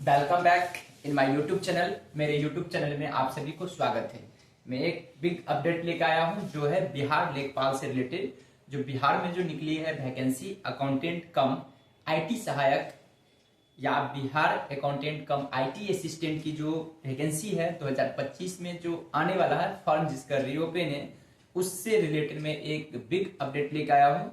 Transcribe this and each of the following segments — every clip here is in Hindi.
Welcome back in my YouTube channel. मेरे यूट्यूब चैनल में आप सभी को स्वागत है। मैं एक बिग अपडेट लेकर आया हूं जो है बिहार लेखपाल से रिलेटेड। जो बिहार में जो निकली है वैकेंसी अकाउंटेंट कम आईटी सहायक या Bihar accountant come IT assistant की जो वैकेंसी है 2025 में जो आने वाला है फॉर्म जिसका रीओपन है, उससे रिलेटेड मैं एक बिग अपडेट लेकर आया हूँ।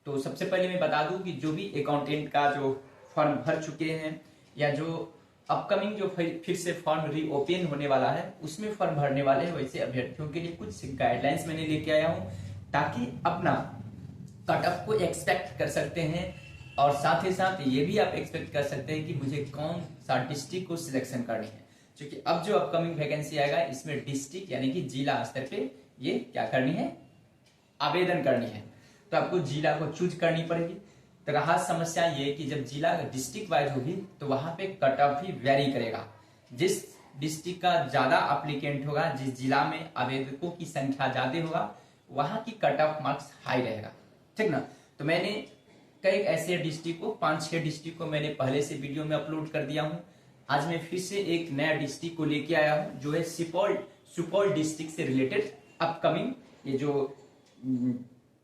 तो सबसे पहले मैं बता दूं कि जो भी अकाउंटेंट का जो फॉर्म भर चुके हैं या जो अपकमिंग जो फिर से फॉर्म रीओपन होने वाला है उसमें फॉर्म भरने वाले हैं, वैसे अभ्यर्थियों के लिए कुछ गाइडलाइंस मैंने लेके आया हूं ताकि अपना कट ऑफ को एक्सपेक्ट कर सकते हैं। और साथ ही साथ ये भी आप एक्सपेक्ट कर सकते हैं कि मुझे कौन सा डिस्ट्रिक्ट को सिलेक्शन करनी है, क्योंकि अब जो अपकमिंग वैकेंसी आएगा इसमें डिस्ट्रिक्ट यानी कि जिला स्तर पे ये क्या करनी है, आवेदन करनी है। तो आपको जिला को चूज करनी पड़ेगी। तो रहा समस्या ये कि जब जिला डिस्ट्रिक्ट वाइज होगी तो वहां पे कट ऑफ भी वेरी करेगा। जिस डिस्ट्रिक्ट का ज्यादा अप्लीकेंट होगा, जिस जिला में आवेदकों की संख्या ज्यादा होगा, वहां की कट ऑफ मार्क्स हाई रहेगा, ठीक ना। तो मैंने कई ऐसे डिस्ट्रिक्ट को 5-6 डिस्ट्रिक्ट को मैंने पहले से वीडियो में अपलोड कर दिया हूं। आज मैं फिर से एक नया डिस्ट्रिक्ट को लेके आया हूं जो है सुपौल डिस्ट्रिक्ट से रिलेटेड अपकमिंग ये जो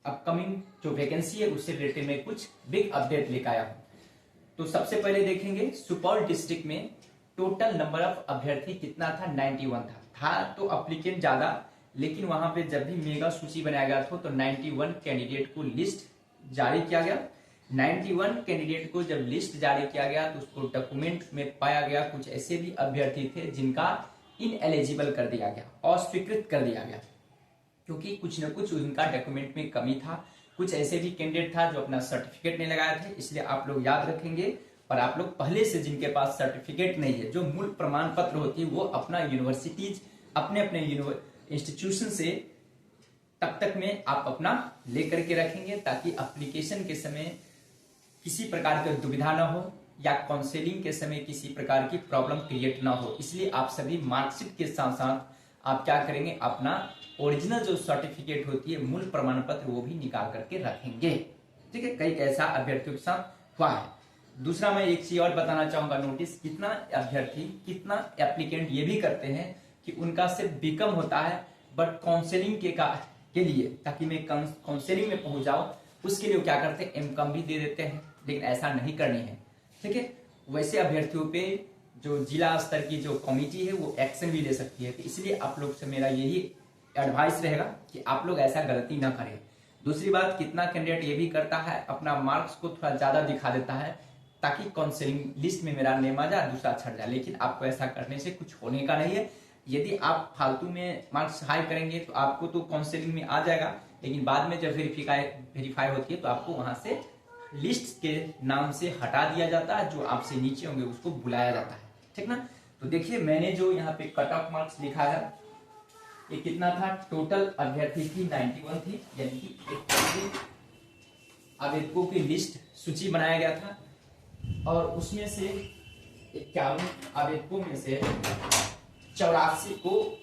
अपकमिंग जो वैकेंसी है उससे रिलेटेड मैं कुछ बिग अपडेट लेकर आया हूं। तो सबसे पहले देखेंगे सुपौल डिस्ट्रिक्ट में टोटल नंबर ऑफ अभ्यर्थी कितना था, 91 था तो अप्लीकेंट ज्यादा, लेकिन वहां पे जब भी मेगा सूची बनाया गया था तो 91 कैंडिडेट को लिस्ट जारी किया गया। 91 कैंडिडेट को जब लिस्ट जारी किया गया तो उसको डॉक्यूमेंट में पाया गया कुछ ऐसे भी अभ्यर्थी थे जिनका इनएलिजिबल कर दिया गया, अस्वीकृत कर दिया गया, क्योंकि कुछ न कुछ उनका डॉक्यूमेंट में कमी था। कुछ ऐसे भी कैंडिडेट था जो अपना सर्टिफिकेट नहीं लगाए थे, इसलिए आप लोग याद रखेंगे। और आप लोग पहले से जिनके पास सर्टिफिकेट नहीं है, जो मूल प्रमाण पत्र होती है वो अपना यूनिवर्सिटीज अपने अपने इंस्टीट्यूशन से तब तक में आप अपना लेकर के रखेंगे ताकि एप्लीकेशन के समय किसी प्रकार की दुविधा ना हो या काउंसलिंग के समय किसी प्रकार की प्रॉब्लम क्रिएट ना हो। इसलिए आप सभी मार्कशीट के साथ साथ आप क्या करेंगे, अपना ओरिजिनल जो सर्टिफिकेट होती है मूल प्रमाण पत्र वो भी निकाल करके रखेंगे, ठीक है। कई ऐसा अभ्यर्थियों के साथ हुआ है। दूसरा मैं एक चीज और बताना चाहूंगा, नोटिस कितना अभ्यर्थी कितना एप्लीकेंट ये भी करते हैं कि उनका सिर्फ बीकॉम होता है बट काउंसलिंग के लिए ताकि मैं काउंसलिंग में पहुंच जाऊं उसके लिए क्या करते हैं, एमकॉम भी दे देते हैं, लेकिन ऐसा नहीं करनी है, ठीक है। वैसे अभ्यर्थियों पे जो जिला स्तर की जो कमेटी है वो एक्शन भी ले सकती है। तो इसलिए आप लोग से मेरा यही एडवाइस रहेगा कि आप लोग ऐसा गलती ना करें। दूसरी बात, कितना कैंडिडेट ये भी करता है अपना मार्क्स को थोड़ा ज्यादा दिखा देता है ताकि काउंसलिंग लिस्ट में मेरा नेम आ जाए, दूसरा छट जाए, लेकिन आपको ऐसा करने से कुछ होने का नहीं है। यदि आप फालतू में मार्क्स हाई करेंगे तो आपको तो काउंसलिंग में आ जाएगा, लेकिन बाद में जब वेरीफाई होती है तो आपको वहां से लिस्ट के नाम से हटा दिया जाता है, जो आपसे नीचे होंगे उसको बुलाया जाता है, ठीक ना। तो देखिए मैंने जो यहाँ पे कट ऑफ मार्क्स लिखा है ये कितना था, टोटल अभ्यर्थी थी 91 थी, यानी कि 81 आवेदकों की लिस्ट सूची बनाया गया था और उसमें से 51 आवेदकों में से 84 को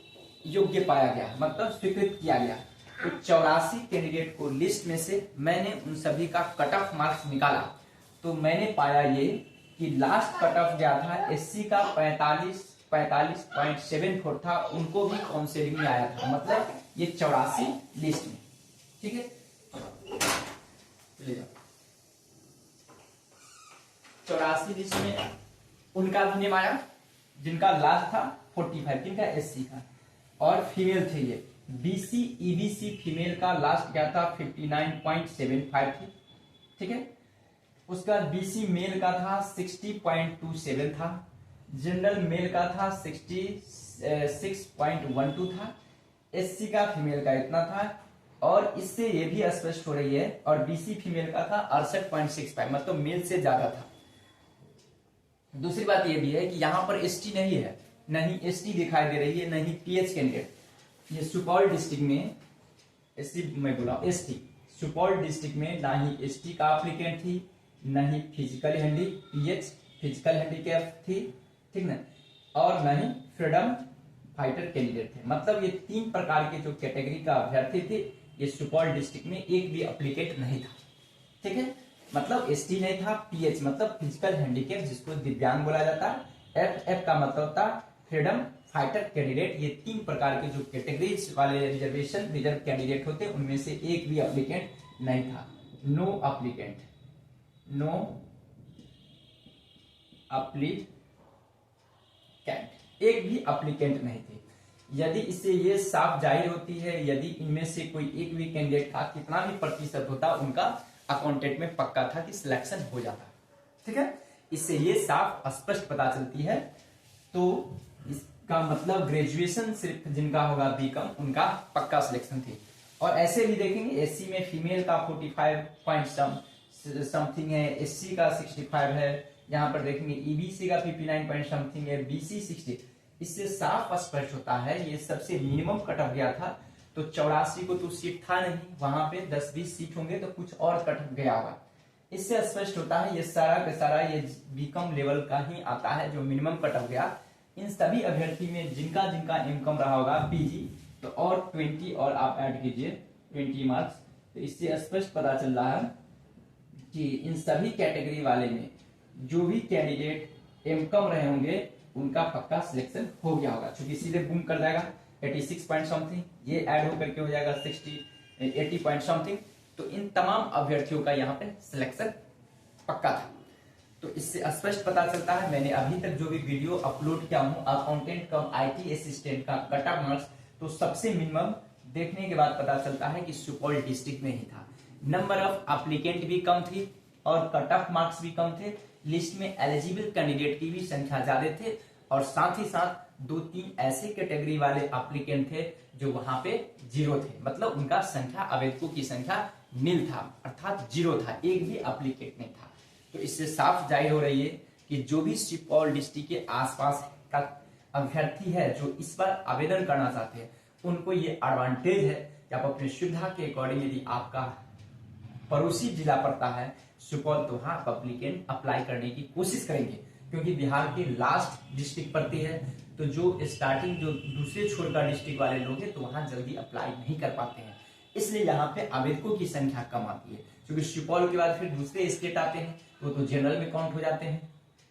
योग्य पाया गया, मतलब स्वीकृत किया गया। तो 84 कैंडिडेट को लिस्ट में से मैंने उन सभी का कट ऑफ मार्क्स निकाला तो मैंने पाया ये कि लास्ट कट ऑफ गया था एससी का 45.74 था, उनको भी काउंसलिंग में आया था, मतलब ये 84 लिस्ट में, ठीक है। 84 लिस्ट में उनका भी नेम आया जिनका लास्ट था 45, जिनका एससी का, और फीमेल थे ये बीसी ईबीसी फीमेल का लास्ट गया था 59.75 थी, ठीक है। उसका बीसी मेल का था 60.27 था, जनरल मेल का था 66.12 था, एससी का फीमेल का इतना था, और इससे ये भी स्पष्ट हो रही है, और बीसी फीमेल का था 68.65, मतलब मेल से ज्यादा था। दूसरी बात ये भी है कि यहाँ पर एसटी नहीं है, नहीं एसटी दिखाई दे रही है, नहीं पीएच कैंडिडेट। ये सुपौल डिस्ट्रिक्ट में एसटी मैं बोला एसटी, सुपौल डिस्ट्रिक्ट में ना ही एसटी का एप्लीकेंट थी, ना ही physical handy PH physical handicap थी, ठीक ना, और ना ही फ्रीडम फाइटर कैंडिडेट थे। मतलब ये 3 प्रकार के जो कैटेगरी का अभ्यर्थी थे ये सुपौल डिस्ट्रिक्ट में एक भी एप्लीकेंट नहीं था, ठीक है। मतलब एसटी नहीं था, पीएच मतलब फिजिकल हैंडीकैप जिसको दिव्यांग बोला जाता है, एफ का मतलब था फ्रीडम फाइटर कैंडिडेट। ये 3 प्रकार के जो कैटेगरीज वाले रिजर्वेशन रिजर्व कैंडिडेट होते हैं उनमें से एक भी एप्लीकेंट नहीं था। नो एप्लीकेंट एक भी एप्लीकेंट नहीं थे। यदि इससे ये साफ जाहिर होती है, यदि इनमें से कोई एक भी कैंडिडेट था, कितना भी प्रतिशत होता, उनका अकाउंटेंट में पक्का था कि सिलेक्शन हो जाता। ठीक है, इससे ये साफ स्पष्ट पता चलती है। तो इसका मतलब ग्रेजुएशन सिर्फ जिनका होगा बीकॉम, उनका पक्का सिलेक्शन थी। और ऐसे भी देखेंगे एससी में फीमेल का 45 पॉइंट समथिंग है, एससी का 65 है, यहाँ पर देखेंगे ईबीसी का 59 पॉइंट समथिंग है, बीसी 60। इससे साफ स्पष्ट होता है ये सबसे मिनिमम कट ऑफ गया था। तो 84 को तो सीट था नहीं, वहां पे 10-20 सीट होंगे तो कुछ और कट ऑफ गया होगा। इससे स्पष्ट होता है ये सारा का सारा ये बीकॉम लेवल का ही आता है जो मिनिमम कट ऑफ गया। इन सभी अभ्यर्थी में जिनका जिनका इनकम रहा होगा पीजी, तो और 20 और आप ऐड कीजिए 20 मार्क्स। तो इससे स्पष्ट पता चल रहा है कि इन सभी कैटेगरी वाले में जो भी कैंडिडेट इनकम रहे होंगे उनका पक्का सिलेक्शन हो गया होगा, क्योंकि सीधे बूम कर जाएगा 86 पॉइंट समथिंग, ये ऐड होकर के हो जाएगा 80 पॉइंट समथिंग। तो इन तमाम अभ्यर्थियों का यहाँ पे सिलेक्शन पक्का था। तो इससे स्पष्ट पता चलता है, मैंने अभी तक जो भी वीडियो अपलोड किया हूँ अकाउंटेंट कम आईटी असिस्टेंट का कट ऑफ मार्क्स, तो सबसे मिनिमम देखने के बाद पता चलता है कि सुपौल डिस्ट्रिक्ट में ही था। नंबर ऑफ एप्लीकेंट भी कम थी और कट ऑफ मार्क्स भी कम थे। लिस्ट में एलिजिबल कैंडिडेट की भी संख्या ज्यादा थे और साथ ही साथ 2-3 ऐसे कैटेगरी वाले एप्लीकेंट थे जो वहां पे जीरो थे, मतलब उनका संख्या आवेदकों की संख्या नील था, अर्थात जीरो था, एक भी एप्लीकेंट नहीं था। तो इससे साफ जाहिर हो रही है कि जो भी सुपौल डिस्ट्रिक्ट के आसपास का अभ्यर्थी है जो इस बार आवेदन करना चाहते हैं उनको ये एडवांटेज है कि आप अपनी सुविधा के अकॉर्डिंग, यदि आपका पड़ोसी जिला पड़ता है सुपौल, तो वहां एप्लीकेंट अप्लाई करने की कोशिश करेंगे, क्योंकि बिहार की लास्ट डिस्ट्रिक्ट पड़ती है। तो जो स्टार्टिंग जो दूसरे छोर का डिस्ट्रिक्ट वाले लोग हैं तो वहां जल्दी अप्लाई नहीं कर पाते हैं, इसलिए यहाँ पे आवेदकों की संख्या कम आती है। क्योंकि सुपौल के बाद फिर दूसरे स्टेट आते हैं तो जनरल में काउंट हो जाते हैं।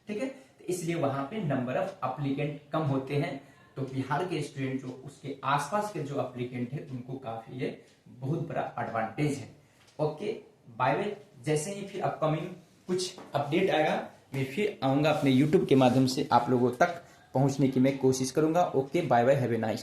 ठीक है, तो इसलिए वहां पे नंबर ऑफ एप्लीकेंट कम होते हैं। तो बिहार के स्टूडेंट जो उसके आसपास के जो एप्लीकेंट है उनको काफी ये बहुत बड़ा एडवांटेज है। Okay, bye bye. जैसे ही फिर अपकमिंग कुछ अपडेट आएगा मैं फिर आऊंगा अपने YouTube के माध्यम से आप लोगों तक पहुंचने की मैं कोशिश करूंगा। Okay, bye bye, have a nice.